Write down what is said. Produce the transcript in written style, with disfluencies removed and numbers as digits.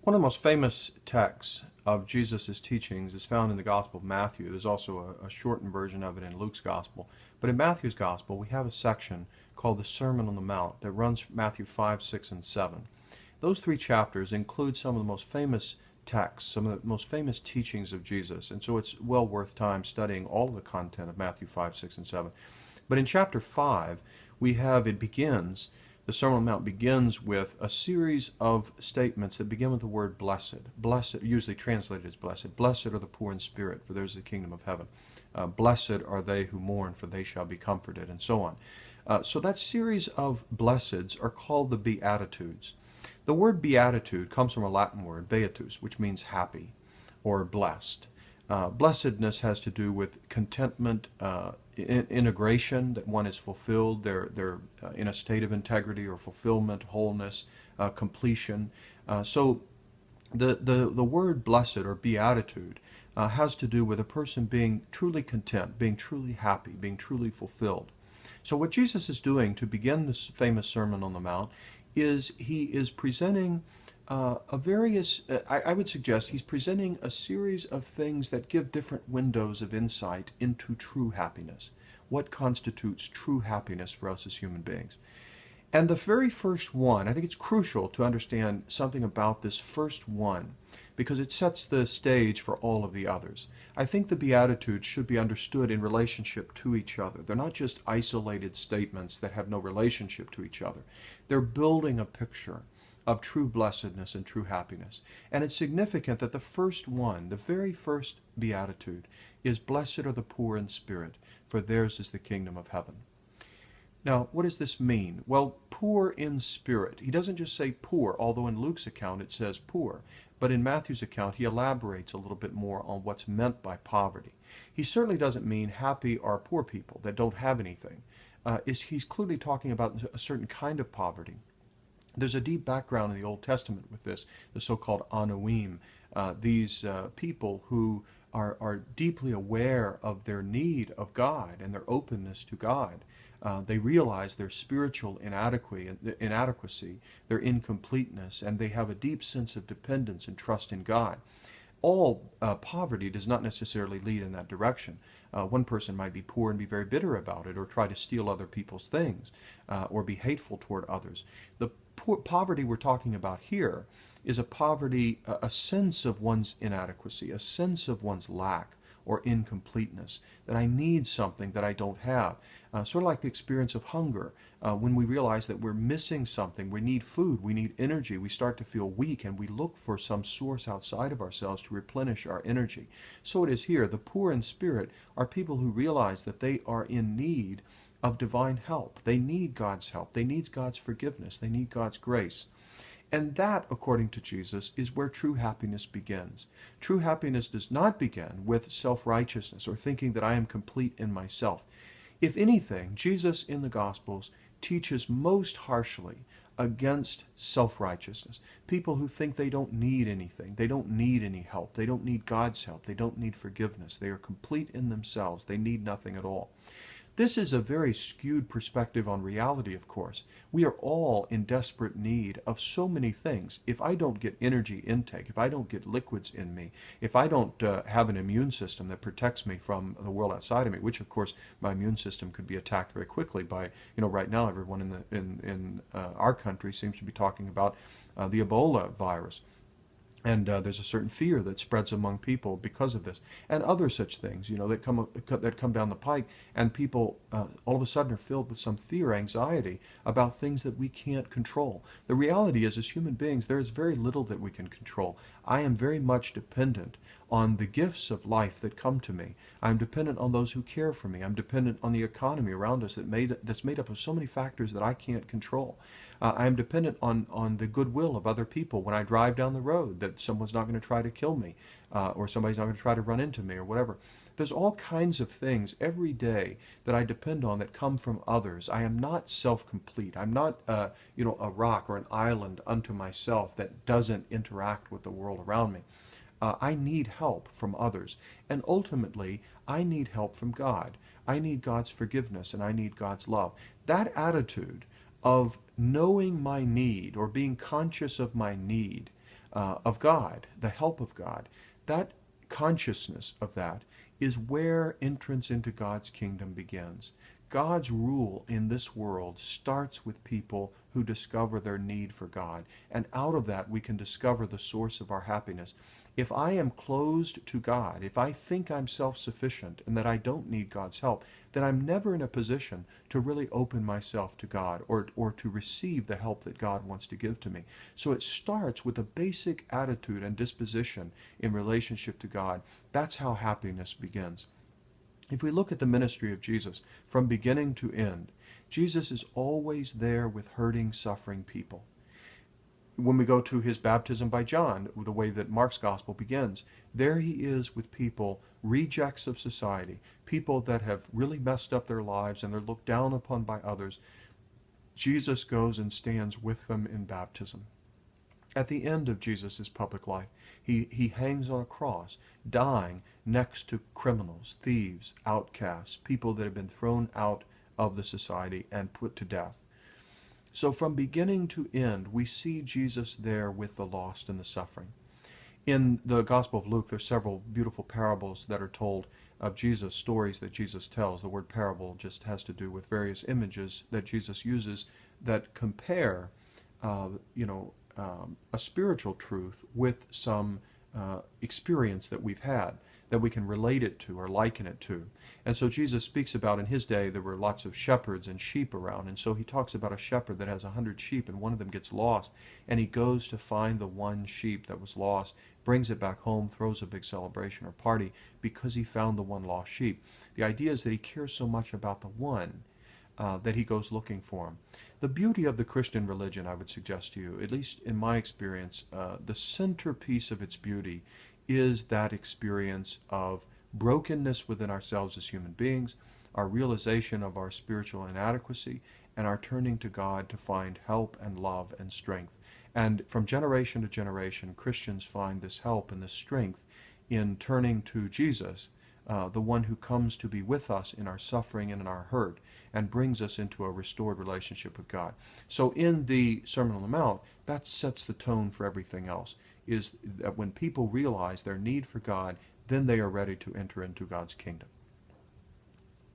One of the most famous texts of Jesus' teachings is found in the Gospel of Matthew. There's also a shortened version of it in Luke's Gospel. But in Matthew's Gospel, we have a section called the Sermon on the Mount that runs from Matthew 5, 6, and 7. Those three chapters include some of the most famous texts, some of the most famous teachings of Jesus. And so it's well worth time studying all of the content of Matthew 5, 6, and 7. But in chapter 5, the Sermon on the Mount begins with a series of statements that begin with the word blessed. Blessed, usually translated as blessed. Blessed are the poor in spirit, for theirs is the kingdom of heaven. Blessed are they who mourn, for they shall be comforted, and so on. So that series of blesseds are called the Beatitudes. The word beatitude comes from a Latin word, beatus, which means happy or blessed. Blessedness has to do with contentment, integration, that one is fulfilled, they're in a state of integrity or fulfillment, wholeness, completion. So the word blessed or beatitude has to do with a person being truly content, being truly happy, being truly fulfilled. So what Jesus is doing to begin this famous Sermon on the Mount is he is presenting I would suggest he's presenting a series of things that give different windows of insight into true happiness. What constitutes true happiness for us as human beings? And the very first one, I think it's crucial to understand something about this first one, because it sets the stage for all of the others. I think the Beatitudes should be understood in relationship to each other. They're not just isolated statements that have no relationship to each other. They're building a picture of true blessedness and true happiness. And it's significant that the first one, the very first beatitude, is blessed are the poor in spirit, for theirs is the kingdom of heaven. Now, what does this mean? Well, poor in spirit. He doesn't just say poor, although in Luke's account it says poor. But in Matthew's account, he elaborates a little bit more on what's meant by poverty. He certainly doesn't mean happy or poor people that don't have anything. He's clearly talking about a certain kind of poverty. There's a deep background in the Old Testament with this, the so-called Anuim, these people who are deeply aware of their need of God and their openness to God. They realize their spiritual inadequacy, their incompleteness, and they have a deep sense of dependence and trust in God. All poverty does not necessarily lead in that direction. One person might be poor and be very bitter about it, or try to steal other people's things, or be hateful toward others. The poverty we're talking about here is a poverty, a sense of one's inadequacy, a sense of one's lack or incompleteness, that I need something that I don't have. Sort of like the experience of hunger. When we realize that we're missing something, we need food, we need energy, we start to feel weak, and we look for some source outside of ourselves to replenish our energy. So it is here. The poor in spirit are people who realize that they are in need of divine help. They need God's help. They need God's forgiveness. They need God's grace. And that, according to Jesus, is where true happiness begins. True happiness does not begin with self-righteousness or thinking that I am complete in myself. If anything, Jesus in the Gospels teaches most harshly against self-righteousness. People who think they don't need anything, they don't need any help, they don't need God's help, they don't need forgiveness, they are complete in themselves, they need nothing at all. This is a very skewed perspective on reality, of course. We are all in desperate need of so many things. If I don't get energy intake, if I don't get liquids in me, if I don't have an immune system that protects me from the world outside of me, which of course my immune system could be attacked very quickly by, right now everyone in our country seems to be talking about the Ebola virus. And there's a certain fear that spreads among people because of this, and other such things, that come down the pike, and people all of a sudden are filled with some fear, anxiety about things that we can't control. The reality is, as human beings, there is very little that we can control. I am very much dependent on the gifts of life that come to me. I'm dependent on those who care for me. I'm dependent on the economy around us that's made up of so many factors that I can't control. I'm dependent on the goodwill of other people when I drive down the road, that someone's not going to try to kill me, or somebody's not going to try to run into me, or whatever. There's all kinds of things every day that I depend on that come from others. I am not self-complete. I'm not, a rock or an island unto myself that doesn't interact with the world around me. I need help from others. And ultimately, I need help from God. I need God's forgiveness, and I need God's love. That attitude of knowing my need or being conscious of my need of God, the help of God. That consciousness of that is where entrance into God's kingdom begins. God's rule in this world starts with people who discover their need for God, and out of that we can discover the source of our happiness. If I am closed to God, if I think I'm self-sufficient and that I don't need God's help, then I'm never in a position to really open myself to God or to receive the help that God wants to give to me. So it starts with a basic attitude and disposition in relationship to God. That's how happiness begins. If we look at the ministry of Jesus from beginning to end, Jesus is always there with hurting, suffering people. When we go to his baptism by John, the way that Mark's gospel begins, there he is with people, rejects of society, people that have really messed up their lives and they're looked down upon by others. Jesus goes and stands with them in baptism. At the end of Jesus' public life, he hangs on a cross, dying next to criminals, thieves, outcasts, people that have been thrown out of the society and put to death. So from beginning to end, we see Jesus there with the lost and the suffering. In the Gospel of Luke, there's several beautiful parables that are told of Jesus, stories that Jesus tells. The word parable just has to do with various images that Jesus uses that compare, a spiritual truth with some experience that we've had, that we can relate it to or liken it to. And so Jesus speaks about, in his day, there were lots of shepherds and sheep around, and so he talks about a shepherd that has 100 sheep, and one of them gets lost, and he goes to find the one sheep that was lost, brings it back home, throws a big celebration or party because he found the one lost sheep. The idea is that he cares so much about the one that he goes looking for him. The beauty of the Christian religion, I would suggest to you, at least in my experience, the centerpiece of its beauty is that experience of brokenness within ourselves as human beings, our realization of our spiritual inadequacy, and our turning to God to find help and love and strength. And from generation to generation, Christians find this help and this strength in turning to Jesus, the one who comes to be with us in our suffering and in our hurt, and brings us into a restored relationship with God. So in the Sermon on the Mount, that sets the tone for everything else, is that when people realize their need for God, then they are ready to enter into God's kingdom.